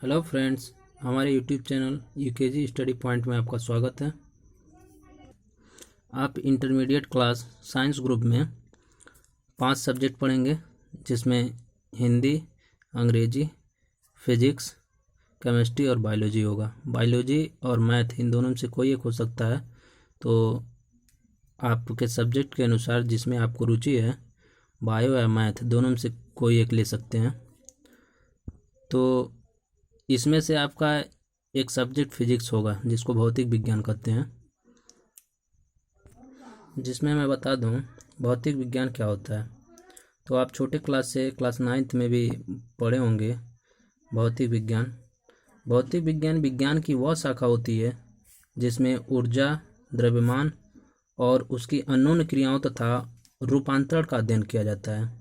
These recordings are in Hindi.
हेलो फ्रेंड्स, हमारे YouTube channel UKG study point में आपका स्वागत है। आप इंटरमीडिएट क्लास साइंस ग्रुप में 5 सब्जेक्ट पढ़ेंगे, जिसमें हिंदी, अंग्रेजी, फिजिक्स, केमिस्ट्री और बायोलॉजी होगा। बायोलॉजी और मैथ इन दोनों में से कोई एक हो सकता है, तो आपके सब्जेक्ट के अनुसार जिसमें आपको रुचि है, बायो या मैथ, दोनों में से कोई एक ले सकते हैं। तो इसमें से आपका एक सब्जेक्ट फिजिक्स होगा, जिसको भौतिक विज्ञान कहते हैं। जिसमें मैं बता दूं भौतिक विज्ञान क्या होता है, तो आप छोटे क्लास से क्लास 9th में भी पढ़े होंगे भौतिक विज्ञान। भौतिक विज्ञान विज्ञान की वह शाखा होती है जिसमें ऊर्जा, द्रव्यमान और उसकी अनोन क्रियाओं तथा रूपांतरण का अध्ययन किया जाता है।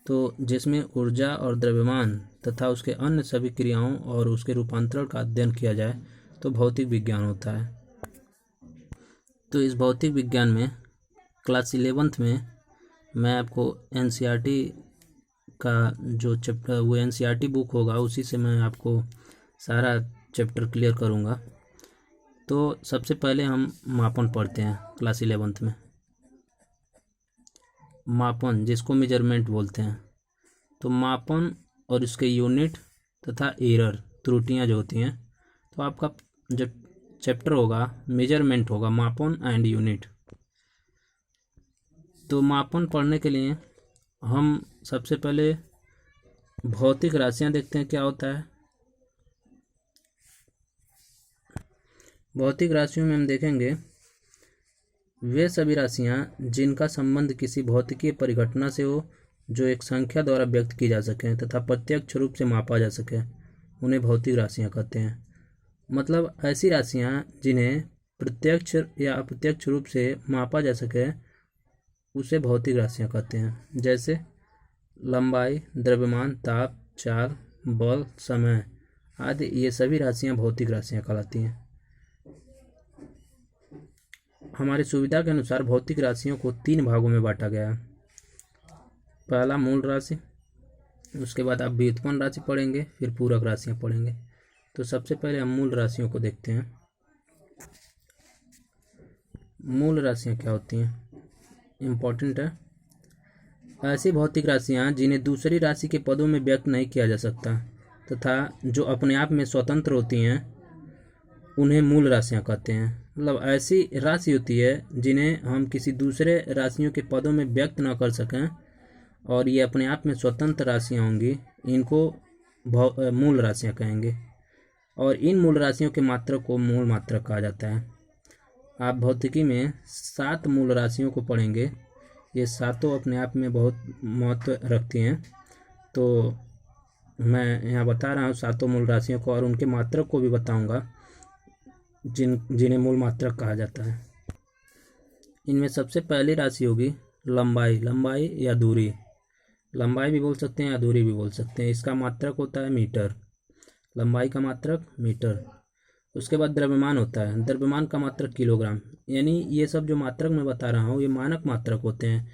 तो जिसमें ऊर्जा और द्रव्यमान तथा उसके अन्य सभी क्रियाओं और उसके रूपांतरण का अध्ययन किया जाए तो भौतिक विज्ञान होता है। तो इस भौतिक विज्ञान में क्लास 11th में मैं आपको एनसीईआरटी का जो चैप्टर, वो एनसीईआरटी बुक होगा, उसी से मैं आपको सारा चैप्टर क्लियर करूँगा। तो सबसे पहले हम मापन पढ़ते हैं क्लास 11th में। मापन, जिसको मेजरमेंट बोलते हैं, तो मापन और इसके यूनिट तथा एरर, त्रुटियां जो होती हैं, तो आपका जो चैप्टर होगा मेजरमेंट होगा, मापन एंड यूनिट। तो मापन पढ़ने के लिए हम सबसे पहले भौतिक राशियां देखते हैं क्या होता है। भौतिक राशियों में हम देखेंगे वे सभी राशियां जिनका संबंध किसी भौतिकीय परिघटना से हो, जो एक संख्या द्वारा व्यक्त की जा सके तथा प्रत्यक्ष रूप से मापा जा सके, उन्हें भौतिक राशियां कहते हैं। मतलब ऐसी राशियां जिन्हें प्रत्यक्ष या अप्रत्यक्ष रूप से मापा जा सके, उसे भौतिक राशियां कहते हैं। जैसे लंबाई, द्रव्यमान, ताप, चाल, बल, समय आदि, ये सभी राशियां भौतिक राशियां कहलाती हैं। हमारी सुविधा के अनुसार भौतिक राशियों को 3 भागों में बांटा गया है। पहला मूल राशि, उसके बाद आप व्युत्पन्न राशि पढ़ेंगे, फिर पूरक राशियां पढ़ेंगे। तो सबसे पहले हम मूल राशियों को देखते हैं। मूल राशियां क्या होती हैं, इम्पोर्टेंट है। ऐसी भौतिक राशियां जिन्हें दूसरी राशि के पदों में व्यक्त नहीं किया जा सकता तथा जो अपने आप में स्वतंत्र होती हैं, उन्हें मूल राशियां कहते हैं। मतलब ऐसी राशि होती है जिन्हें हम किसी दूसरे राशियों के पदों में व्यक्त न कर सकें और ये अपने आप में स्वतंत्र राशियां होंगी, इनको मूल राशियां कहेंगे। और इन मूल राशियों के मात्रक को मूल मात्रक कहा जाता है। आप भौतिकी में 7 मूल राशियों को पढ़ेंगे। ये सातों अपने आप में बहुत महत्व रखती हैं, तो मैं यहाँ बता रहा हूँ सातों मूल राशियों को, और उनके मात्रक को भी बताऊँगा जिन्हें मूल मात्रक कहा जाता है। इनमें सबसे पहली राशि होगी लंबाई। लंबाई या दूरी, लंबाई भी बोल सकते हैं या दूरी भी बोल सकते हैं। इसका मात्रक होता है मीटर। लंबाई का मात्रक मीटर। उसके बाद द्रव्यमान होता है। द्रव्यमान का मात्रक किलोग्राम। यानी ये सब जो मात्रक मैं बता रहा हूँ, ये मानक मात्रक होते हैं।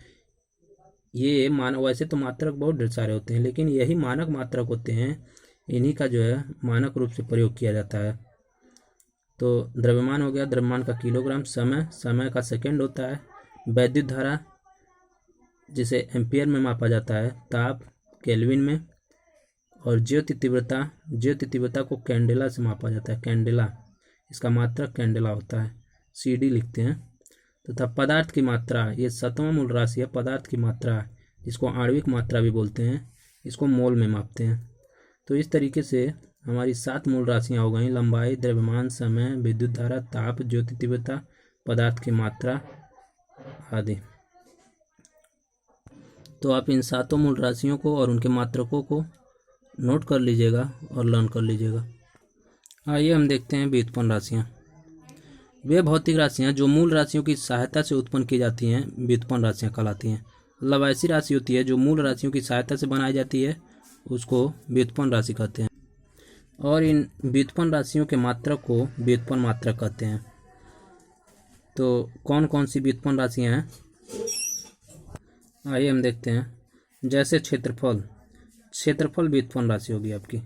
ये वैसे तो मात्रक बहुत ढेर सारे होते हैं, लेकिन यही मानक मात्रक होते हैं। इन्हीं का जो है मानक रूप से प्रयोग किया जाता है। तो द्रव्यमान हो गया, द्रव्यमान का किलोग्राम। समय, समय का सेकंड होता है। वैद्युत धारा, जिसे एम्पियर में मापा जाता है। ताप, केल्विन में। और ज्योति तीव्रता, ज्योति तीव्रता को कैंडेला से मापा जाता है। कैंडेला, इसका मात्रक कैंडेला होता है, CD लिखते हैं। तथा पदार्थ की मात्रा, ये 7वां मूल राशि है। पदार्थ की मात्रा, जिसको आणविक मात्रा भी बोलते हैं, इसको मोल में मापते हैं। तो इस तरीके से हमारी 7 मूल राशियाँ हो गई: लंबाई, द्रव्यमान, समय, विद्युत धारा, ताप, ज्योति तीव्रता, पदार्थ की मात्रा आदि। तो आप इन 7 मूल राशियों को और उनके मात्रकों को नोट कर लीजिएगा और लर्न कर लीजिएगा। आइए हम देखते हैं व्युत्पन्न राशियाँ। वे भौतिक राशियाँ जो मूल राशियों की सहायता से उत्पन्न की जाती हैं, व्युत्पन्न राशियाँ कहलाती हैं। मतलब ऐसी राशि होती है जो मूल राशियों की सहायता से बनाई जाती है, उसको व्युत्पन्न राशि कहते हैं। और इन व्युत्पन्न राशियों के मात्रक को व्युत्पन्न मात्रक कहते हैं। तो कौन कौन सी व्युत्पन्न राशियाँ हैं, आइए हम देखते हैं। जैसे क्षेत्रफल, क्षेत्रफल व्युत्पन्न राशि होगी आपकी।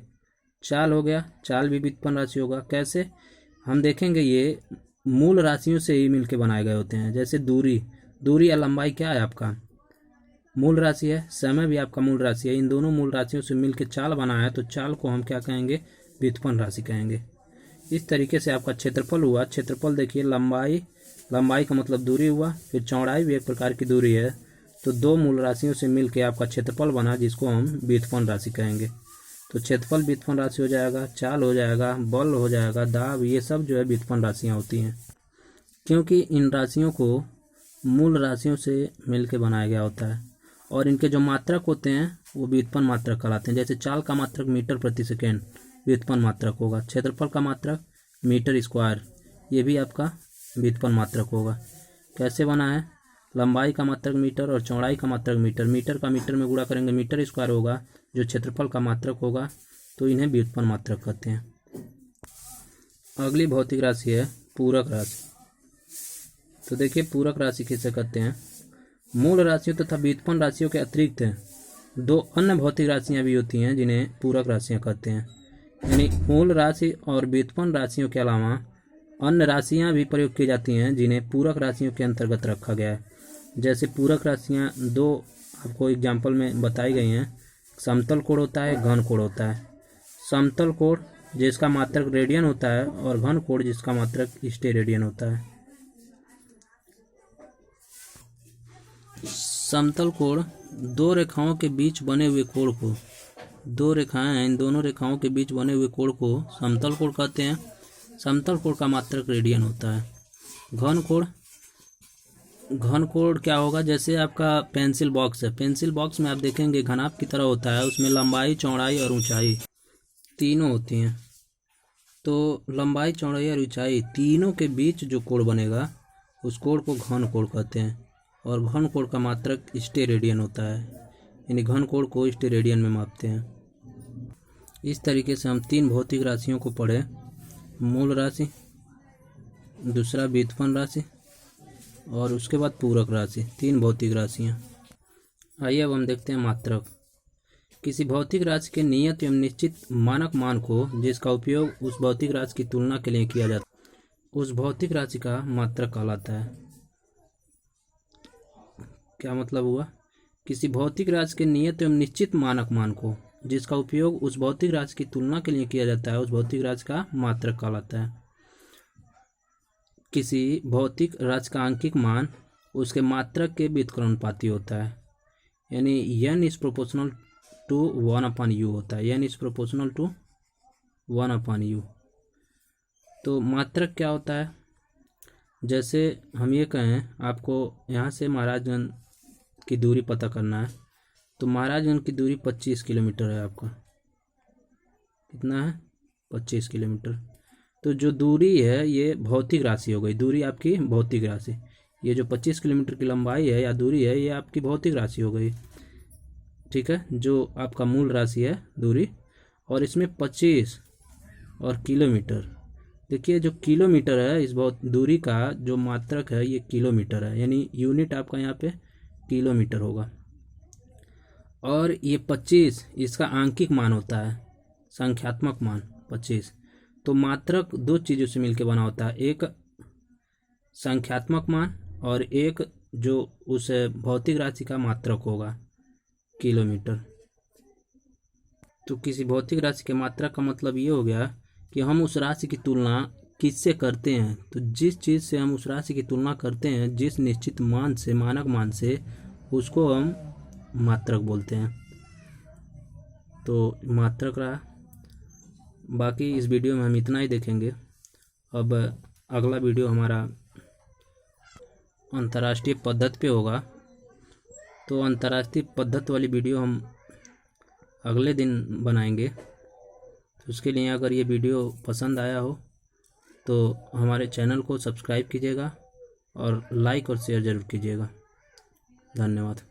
चाल हो गया, चाल भी व्युत्पन्न राशि होगा। कैसे हम देखेंगे, ये मूल राशियों से ही मिलके बनाए गए होते हैं। जैसे दूरी, दूरी या लंबाई क्या है आपका मूल राशि है, समय भी आपका मूल राशि है। इन दोनों मूल राशियों से मिलके चाल बना है, तो चाल को हम क्या कहेंगे, व्युत्पन्न राशि कहेंगे। इस तरीके से आपका क्षेत्रफल हुआ। क्षेत्रफल देखिए, लंबाई, लंबाई का मतलब दूरी हुआ, फिर चौड़ाई भी एक प्रकार की दूरी है। तो दो मूल राशियों से मिलके आपका क्षेत्रफल बना, जिसको हम व्युत्पन्न राशि कहेंगे। तो क्षेत्रफल व्युत्पन्न राशि हो जाएगा, चाल हो जाएगा, बल हो जाएगा, दाब, ये सब जो है व्युत्पन्न राशियाँ होती हैं, क्योंकि इन राशियों को मूल राशियों से मिलके बनाया गया होता है। और इनके जो मात्रक होते हैं वो व्युत्पन्न मात्रक कहलाते हैं। जैसे चाल का मात्रक मीटर प्रति सेकेंड व्युत्पन्न मात्रक होगा, क्षेत्रफल का मात्रक मीटर स्क्वायर, ये भी आपका व्युत्पन्न मात्रक होगा। कैसे बना है, लंबाई का मात्रक मीटर और चौड़ाई का मात्रक मीटर, मीटर का मीटर में गुणा करेंगे मीटर स्क्वायर होगा, जो क्षेत्रफल का मात्रक होगा। तो इन्हें व्युत्पन्न मात्रक कहते हैं। अगली भौतिक राशि है पूरक राशि। तो देखिए, पूरक राशि किसे कहते हैं, मूल राशियों तथा व्युत्पन्न राशियों के अतिरिक्त दो अन्य भौतिक राशियां भी होती हैं, जिन्हें पूरक राशियां कहते हैं। यानी मूल राशि और व्युत्पन्न राशियों के अलावा अन्य राशियां भी प्रयोग की जाती हैं, जिन्हें पूरक राशियों के अंतर्गत रखा गया है। जैसे पूरक राशियां दो आपको एग्जाम्पल में बताई गई हैं। समतल कोण होता है, घन कोण होता है। समतल कोण जिसका मात्रक रेडियन होता है, और घन कोण जिसका मात्रक स्टेरेडियन होता है। समतल कोण दो रेखाओं के बीच बने हुए कोण को, दो रेखाएं हैं, इन दोनों रेखाओं के बीच बने हुए कोण को समतल कोण कहते हैं। समतल कोण का मात्रक रेडियन होता है। घन कोण, घन कोण क्या होगा, जैसे आपका पेंसिल बॉक्स है, पेंसिल बॉक्स में आप देखेंगे घनाभ की तरह होता है, उसमें लंबाई, चौड़ाई और ऊंचाई तीनों होती हैं। तो लंबाई, चौड़ाई और ऊंचाई तीनों के बीच जो कोण बनेगा, उस कोण को घन कोण कहते हैं। और घन कोण का मात्रक स्टेरेडियन होता है, यानी घन कोण को स्टेरेडियन में मापते हैं। इस तरीके से हम तीन भौतिक राशियों को पढ़े, मूल राशि, दूसरा व्युत्पन्न राशि, और उसके बाद पूरक राशि, तीन भौतिक राशियाँ। आइए अब हम देखते हैं मात्रक। किसी भौतिक राशि के नियत एवं निश्चित मानक मान को, जिसका उपयोग उस भौतिक राशि की तुलना के लिए किया जाता है, उस भौतिक राशि का मात्रक कहलाता है। क्या मतलब हुआ, किसी भौतिक राशि के नियत एवं निश्चित मानक मान को, जिसका उपयोग उस भौतिक राशि की तुलना के लिए किया जाता है, उस भौतिक राशि का मात्रक कहलाता है। किसी भौतिक राशि का आंकिक मान उसके मात्रक के व्युत्क्रमानुपाती होता है, यानी n is proportional to 1/u होता है। n is proportional to 1/u। तो मात्रक क्या होता है, जैसे हम ये कहें आपको यहाँ से महाराजगंज की दूरी पता करना है, तो महाराजगंज की दूरी 25 किलोमीटर है। आपका कितना है, 25 किलोमीटर। तो जो दूरी है ये भौतिक राशि हो गई, दूरी आपकी भौतिक राशि। ये जो 25 किलोमीटर की लंबाई है या दूरी है, ये आपकी भौतिक राशि हो गई, ठीक है, जो आपका मूल राशि है दूरी। और इसमें 25 और किलोमीटर, देखिए जो किलोमीटर है, इस बहुत दूरी का जो मात्रक है ये किलोमीटर है, यानी यूनिट आपका यहाँ पे किलोमीटर होगा। और ये 25 इसका आंकिक मान होता है, संख्यात्मक मान 25। तो मात्रक दो चीज़ों से मिलकर बना होता है, एक संख्यात्मक मान और एक जो उस भौतिक राशि का मात्रक होगा, किलोमीटर। तो किसी भौतिक राशि के मात्रक का मतलब ये हो गया कि हम उस राशि की तुलना किससे करते हैं। तो जिस चीज़ से हम उस राशि की तुलना करते हैं, जिस निश्चित मान से, मानक मान से, उसको हम मात्रक बोलते हैं। तो मात्रक रहा। बाकी इस वीडियो में हम इतना ही देखेंगे। अब अगला वीडियो हमारा अंतर्राष्ट्रीय पद्धति पे होगा। तो अंतर्राष्ट्रीय पद्धति वाली वीडियो हम अगले दिन बनाएंगे। तो उसके लिए अगर ये वीडियो पसंद आया हो तो हमारे चैनल को सब्सक्राइब कीजिएगा और लाइक और शेयर ज़रूर कीजिएगा। धन्यवाद।